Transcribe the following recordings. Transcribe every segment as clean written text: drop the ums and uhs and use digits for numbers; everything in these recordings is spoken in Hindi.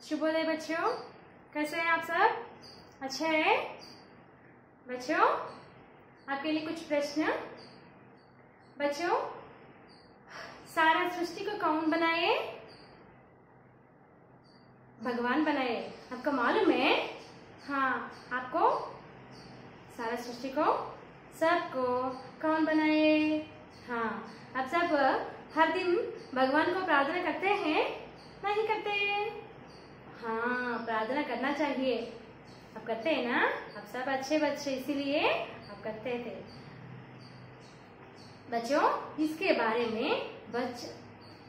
शुभोदय बच्चों, कैसे हैं आप सब? अच्छे हैं बच्चों? आपके लिए कुछ प्रश्न। बच्चों, सारा सृष्टि को कौन बनाए? भगवान बनाए। आपको मालूम है? हाँ, आपको सारा सृष्टि को सबको कौन बनाए? हाँ, आप सब हर दिन भगवान को प्रार्थना करते हैं? नहीं करते? हाँ, प्रार्थना करना चाहिए। आप करते हैं ना? आप सब अच्छे बच्चे, इसीलिए आप करते थे। बच्चों, इसके बारे में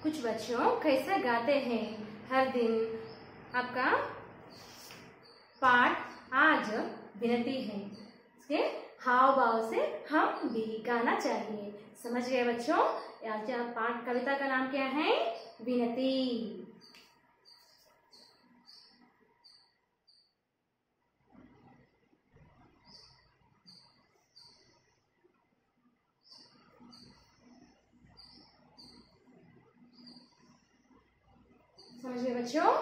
कुछ बच्चों कैसे गाते हैं हर दिन। आपका पाठ आज विनती है, इसके हाव भाव से हम भी गाना चाहिए। समझ गए बच्चों? आज पाठ कविता का नाम क्या है? विनती। समझ गए बच्चों?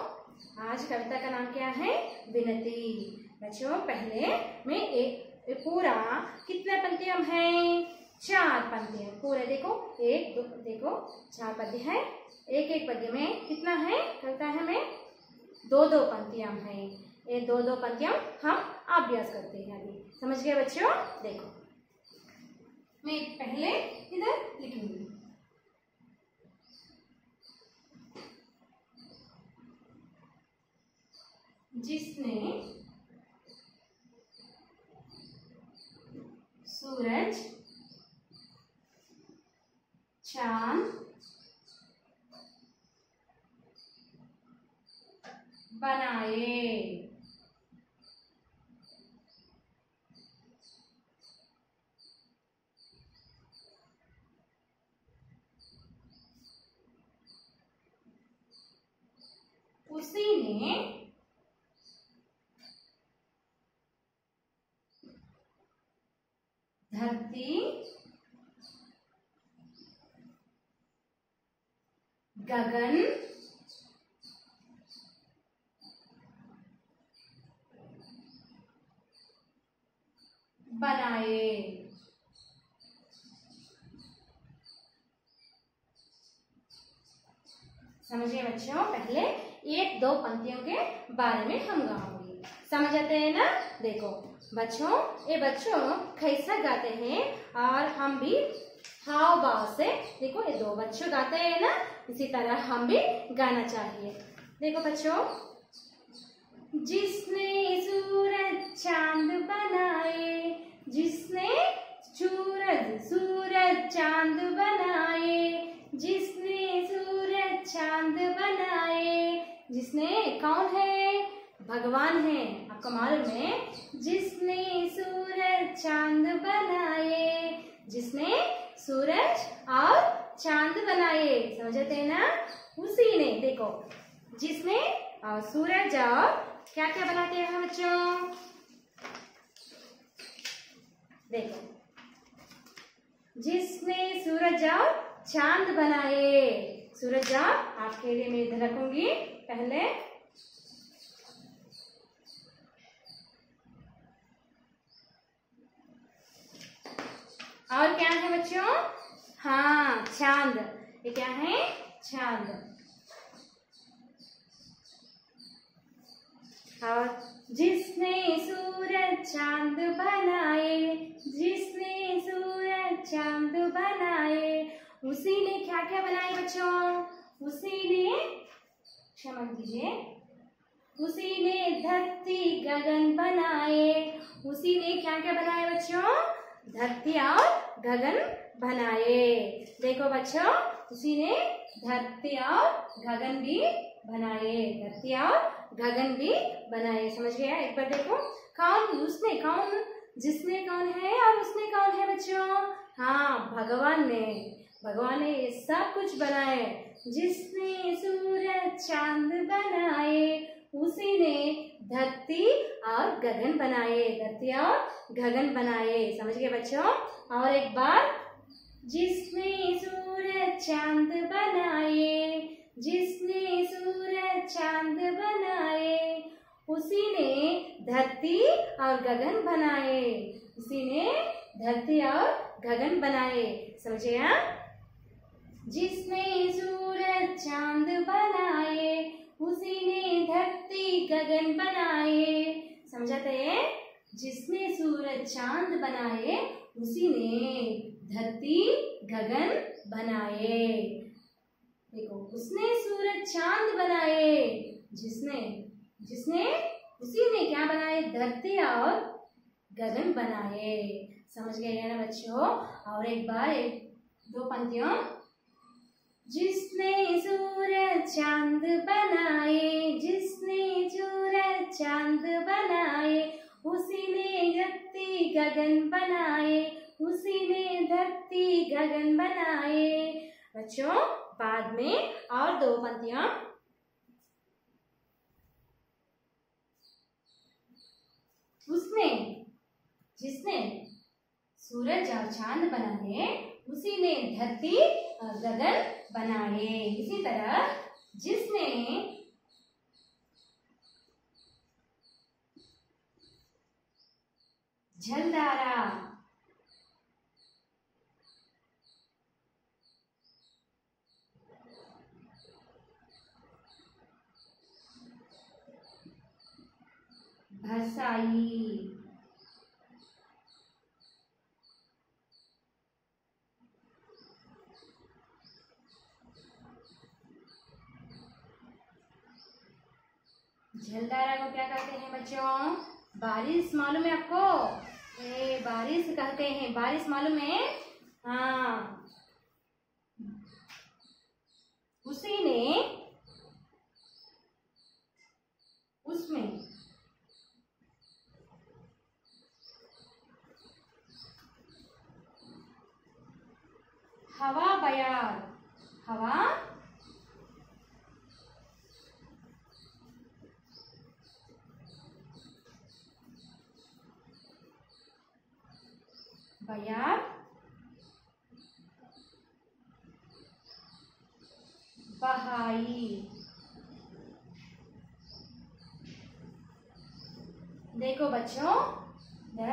आज कविता का नाम क्या है? विनती। बच्चों, पहले मैं एक पूरा कितने पंक्तियां हैं? 4 पंक्तियां पूरे। देखो, 1 2 देखो 4 पद्य है। एक पद्य में कितना है? कविता है में 2 पंक्तियां हैं। ये 2 पंक्तियां हम अभ्यास करते हैं अभी। समझ गए बच्चों? देखो, मैं पहले इधर लिखूंगी। जिसने सूरज चांद बनाए, उसी ने धरती गगन बनाए। समझिए बच्चों, पहले 1-2 पंक्तियों के बारे में हम गाऊंगी। समझ आते हैं ना? देखो बच्चों, ये बच्चों कैसा गाते हैं और हम भी हाव भाव से, देखो ये 2 बच्चों गाते हैं ना, इसी तरह हम भी गाना चाहिए। देखो बच्चों, जिसने सूरज चांद बनाए, जिसने सूरज चांद बनाए, जिसने सूरज चांद बनाए। जिसने कौन है? भगवान है। आपको मालूम है? जिसने सूरज चांद बनाए, जिसने सूरज और चांद बनाए। समझते हैं ना? उसी ने, देखो, जिसने सूरज और क्या क्या बनाते हैं बच्चों? देखो, जिसने सूरज और चांद बनाए। सूरज और आपके लिए मैं इधर रखूंगी पहले। और क्या है बच्चों? हाँ, चांद। ये क्या है? चांद। और जिसने सूरज चांद बनाए, जिसने सूरज चांद बनाए, उसी ने क्या क्या बनाए बच्चों? उसी ने, क्षमा कीजिए, उसी ने धरती गगन बनाए। उसी ने क्या क्या बनाए बच्चों? धरती और गगन बनाए। देखो बच्चों, उसी ने धरती और गगन भी बनाए। धरती और गगन भी बनाए। समझ गया? एक बार देखो, कौन? उसने कौन? जिसने कौन है और उसने कौन है बच्चों? हाँ, भगवान ने। भगवान ने ये सब कुछ बनाए। जिसने सूरज चांद बनाए, उसी ने धरती और गगन बनाए। धरती और गगन बनाए। समझ गए बच्चों? और एक बार, जिसने सूरज चांद बनाए, जिसने सूरज चांद बनाए। धरती और गगन बनाए। उसी ने धरती और गगन बनाए। समझे आप? जिसने सूरज चांद बनाए, उसी ने धरती गगन बनाए। समझाते हैं? जिसने सूरज चांद बनाए, उसी ने धरती गगन बनाए। देखो, उसने सूरज चांद बनाए, जिसने जिसने उसी ने क्या बनाए? धरती और गगन बनाए। समझ गए ना बच्चों? और एक बार दो पंक्तियों। जिसने सूरज चांद बनाए, जिसने सूरज चांद बनाए, उसी ने धरती गगन बनाए, उसी ने धरती गगन बनाए। बच्चों, बाद में और दो पंक्तियां। उसने जिसने सूरज और चांद बनाए, उसी ने धरती और गगन बनाए। इसी तरह जिसने जलधारा बरसाई, जलधारा को क्या कहते हैं बच्चों? बारिश। मालूम है आपको? बारिश कहते हैं। बारिश मालूम है? हाँ। उसी ने उसमें हवा बयार, हवा बयार बहाई। देखो बच्चों,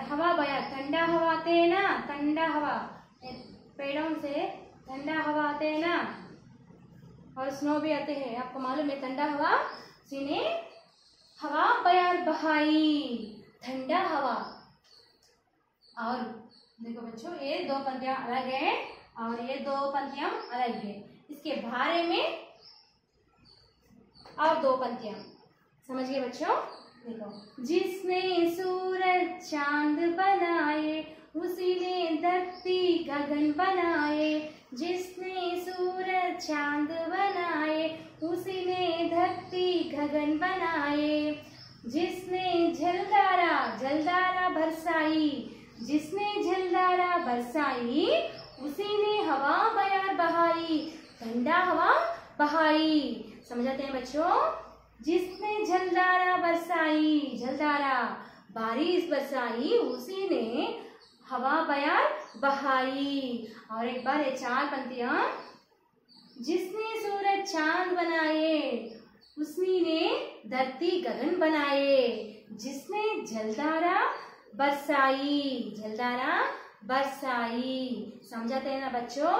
हवा बयार, ठंडा हवा आते हैं ना, ठंडा हवा, पेड़ों से ठंडा हवा आते हैं ना, और स्नो भी आते हैं। आपको मालूम है? ठंडा हवा, सीने हवा बयार बहाई, ठंडा हवा। और देखो बच्चों, ये दो पंक्तियां अलग है और ये दो पंक्तियां अलग है। इसके बारे में और दो पंक्तियां। समझ गए बच्चों? देखो, जिसने सूरज चांद बनाए, उसी ने धरती गगन बनाए। जिसने सूरज चांद बनाए, उसी ने धरती गगन बनाए। जिसने जलधारा जलधारा बरसाई, जिसने जलधारा बरसाई, उसी ने हवा बयार बहाई, ठंडा हवा बहाई। समझाते हैं बच्चों? जिसने जलधारा बरसाई, जलधारा बारिश बरसाई, उसी ने हवा बयार बहाई। और एक बार ये चार पंक्तियां। जिसने सूरज चांद बनाए, उसी ने धरती गगन बनाए। जिसने जलधारा बरसाई, जलधारा बरसाई। समझाते हैं ना बच्चों?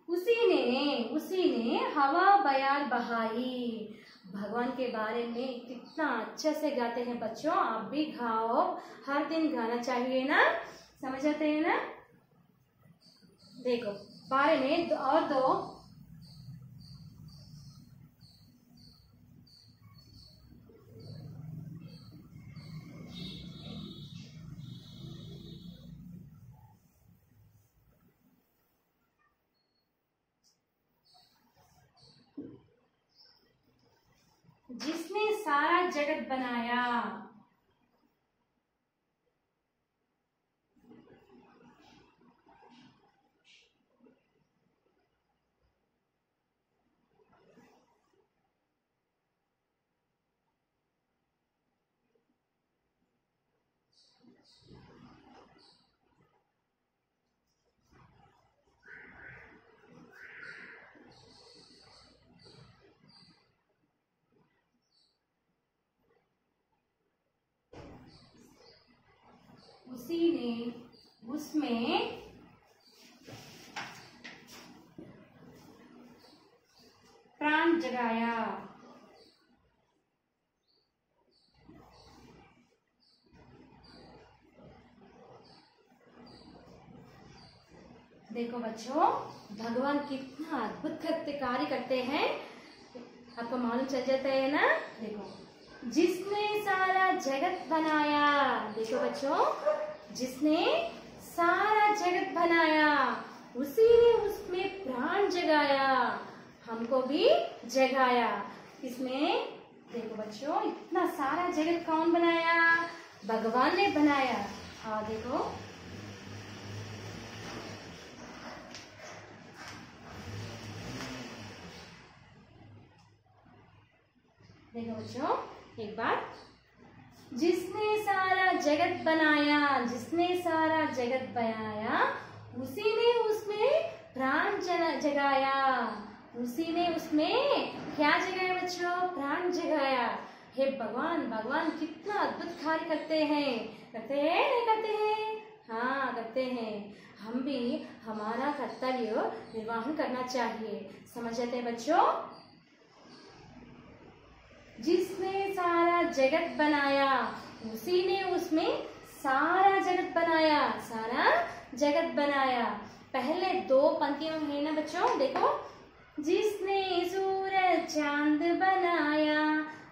उसी ने हवा बयार बहाई। भगवान के बारे में कितना अच्छे से गाते हैं बच्चों। आप भी गाओ, हर दिन गाना चाहिए ना। समझ आते हैं ना? देखो, बारे में और दो। जिसने सारा जगत बनाया, उसी ने उसमें प्राण जगाया। देखो बच्चों, भगवान कितना अद्भुत कार्य करते हैं, आपको मालूम चल जाता है ना। देखो, जिसने सारा जगत बनाया, देखो बच्चों, जिसने सारा जगत बनाया उसी ने उसमें प्राण जगाया, हमको भी जगाया। इसमें देखो बच्चों, इतना सारा जगत कौन बनाया? भगवान ने बनाया। और देखो, देखो बच्चों, एक बार, जिसने सारा जगत बनाया, जिसने सारा जगत बनाया उसी ने उसमें प्राण जगाया। उसी ने उसमें क्या जगाया बच्चों? प्राण जगाया। हे भगवान, भगवान कितना अद्भुत कार्य करते हैं। करते हैं नहीं करते हैं? हाँ, करते हैं। हम भी हमारा कर्तव्य निर्वहन करना चाहिए। समझ आते हैं बच्चों? जिसने सारा जगत बनाया उसी ने उसमें सारा जगत बनाया, सारा जगत बनाया। पहले दो पंक्तियों में है ना बच्चों, देखो, जिसने सूरज चांद बनाया,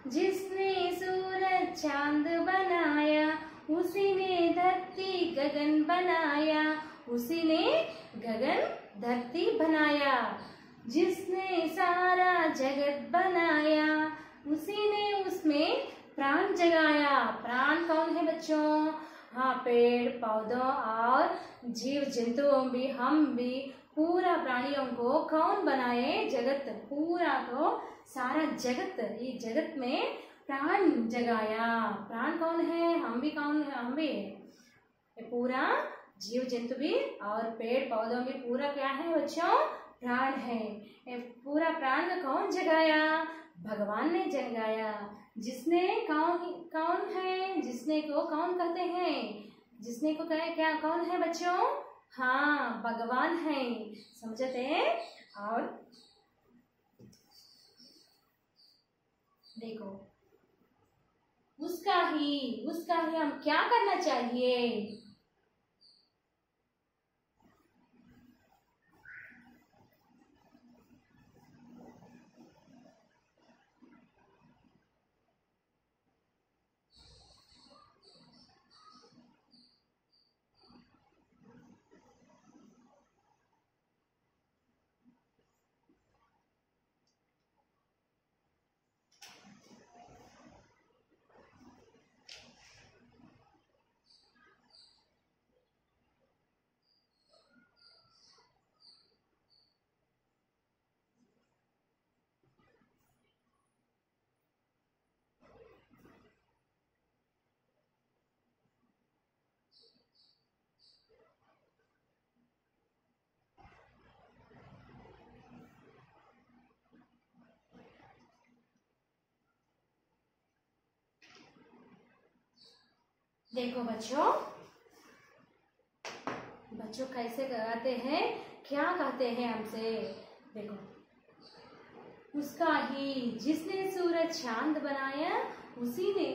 जिसने सूरज चांद बनाया, उसी ने धरती गगन बनाया, उसी ने गगन धरती बनाया। जिसने सारा जगत बनाया उसी ने उसमें प्राण जगाया। प्राण कौन है बच्चों? हाँ, पेड़ पौधों और जीव जंतुओं भी, हम भी, पूरा प्राणियों को कौन बनाए? जगत, पूरा को सारा जगत, ये जगत में प्राण जगाया। प्राण कौन है? हम भी। कौन है? हम भी। ये पूरा जीव जंतु भी और पेड़ पौधों भी पूरा क्या है बच्चों? प्राण है। ये पूरा प्राण को कौन जगाया? भगवान ने जगाया। जिसने कौन है? जिसने को कौन कहते हैं? जिसने को कहे क्या? कौन है बच्चों? हाँ, भगवान है। समझते हैं? और देखो, उसका ही हम क्या करना चाहिए? देखो बच्चों, बच्चों कैसे कहते हैं, क्या कहते हैं हमसे? देखो, उसका ही, जिसने सूरज चांद बनाया उसी ने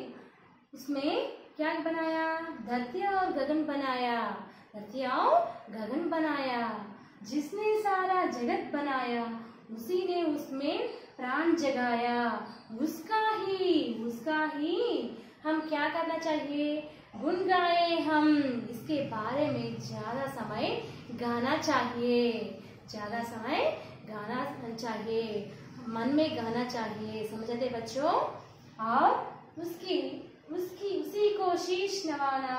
उसमें क्या बनाया? धरती और गगन बनाया। धरती और गगन बनाया। जिसने सारा जगत बनाया उसी ने उसमें प्राण जगाया। उसका ही हम क्या करना चाहिए? गुण गाए हम। इसके बारे में ज्यादा समय गाना चाहिए, ज्यादा समय गाना चाहिए, मन में गाना चाहिए। समझते बच्चों? और उसी को शीश नवाना।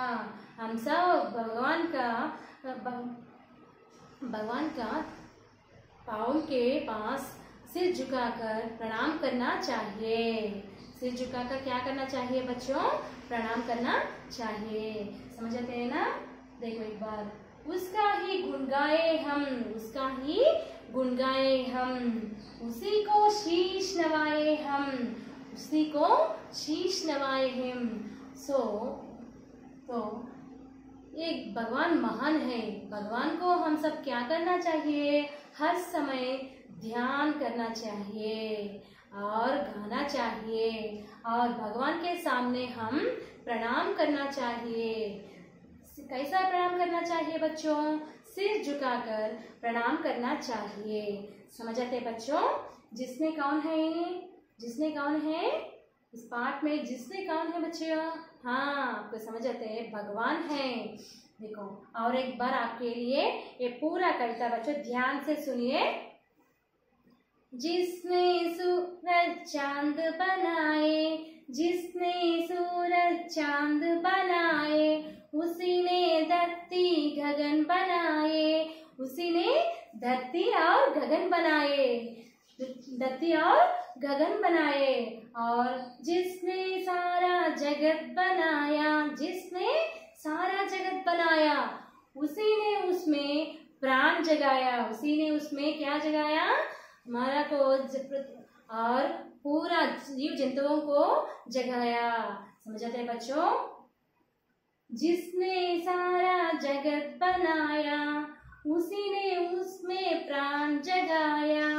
हम सब भगवान का पाँव के पास सिर झुकाकर प्रणाम करना चाहिए। सिर झुकाकर क्या करना चाहिए बच्चों? प्रणाम करना चाहिए। समझते हैं ना? देखो एक बार, उसका ही गुण गाए हम, उसका ही गुण गाए हम, उसी को शीश नवाए हम, उसी को शीश नवाए हम। तो एक भगवान महान है। भगवान को हम सब क्या करना चाहिए? हर समय ध्यान करना चाहिए और गाना चाहिए और भगवान के सामने हम प्रणाम करना चाहिए। कैसा प्रणाम करना चाहिए बच्चों? सिर झुकाकर प्रणाम करना चाहिए। समझ आते बच्चों? जिसने कौन है? जिसने कौन है इस पाठ में? जिसने कौन है बच्चों? हाँ, आपको समझ आते हैं, भगवान है। देखो और एक बार आपके लिए ये पूरा कविता बच्चों ध्यान से सुनिए। जिसने सूरज चांद बनाए, जिसने सूरज चांद बनाए, उसी ने धरती गगन बनाए, उसी ने धरती और गगन बनाए, धरती और गगन बनाए। और जिसने सारा जगत बनाया, जिसने सारा जगत बनाया, उसी ने उसमें प्राण जगाया, उसी ने उसमें क्या जगाया? हमारा को और पूरा जीव जंतुओं को जगाया। समझ आते हैं बच्चों? जिसने सारा जगत बनाया, उसी ने उसमें प्राण जगाया,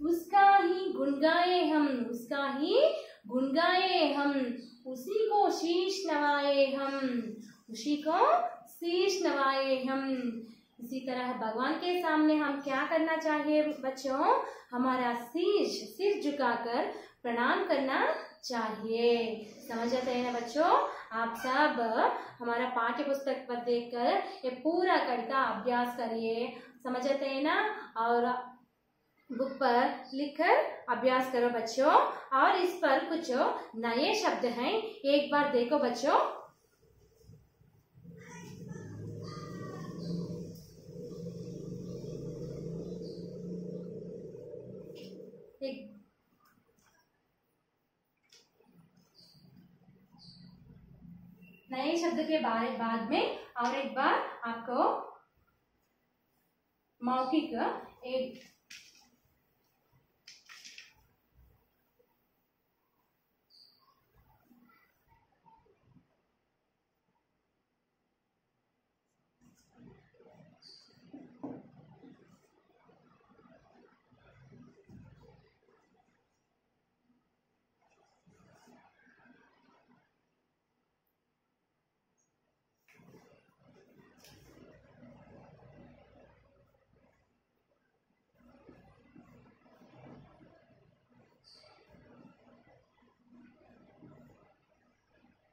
उसका ही गुण गाए हम, उसका ही गुण गाए हम, उसी को शीश नवाए हम, उसी को शीश नवाए हम। इसी तरह भगवान के सामने हम क्या करना चाहिए बच्चों? हमारा सिर झुकाकर प्रणाम करना चाहिए। समझ आते हैं ना बच्चों? आप सब हमारा पाठ्य पुस्तक पर देखकर ये पूरा कविता अभ्यास करिए। समझ आते हैं ना? और बुक पर लिखकर अभ्यास करो बच्चों। और इस पर कुछ नए शब्द हैं, एक बार देखो बच्चों। नए शब्द के बाद में और एक बार आपको मौखिक एक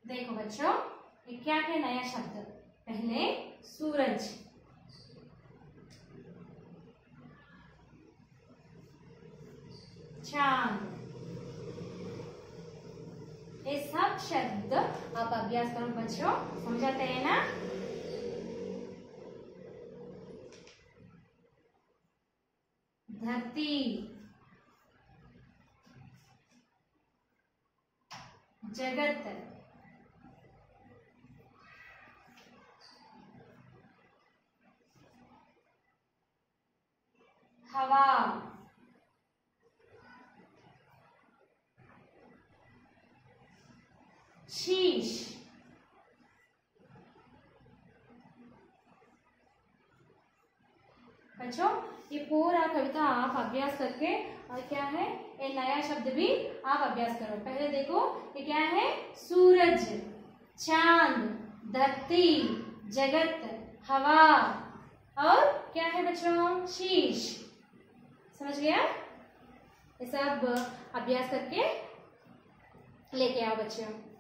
देखो बच्चों, ये क्या है नया शब्द? पहले सूरज, चांद, ये सब शब्द आप अभ्यास करो बच्चों। समझाते हैं ना? धरती, जगत, हवा, शीश, बच्चों ये पूरा कविता आप अभ्यास करके और क्या है ये नया शब्द भी आप अभ्यास करो। पहले देखो ये क्या है? सूरज, चांद, धरती, जगत, हवा और क्या है बच्चों? शीश। समझ गया? ये सब अभ्यास करके लेके आओ बच्चों।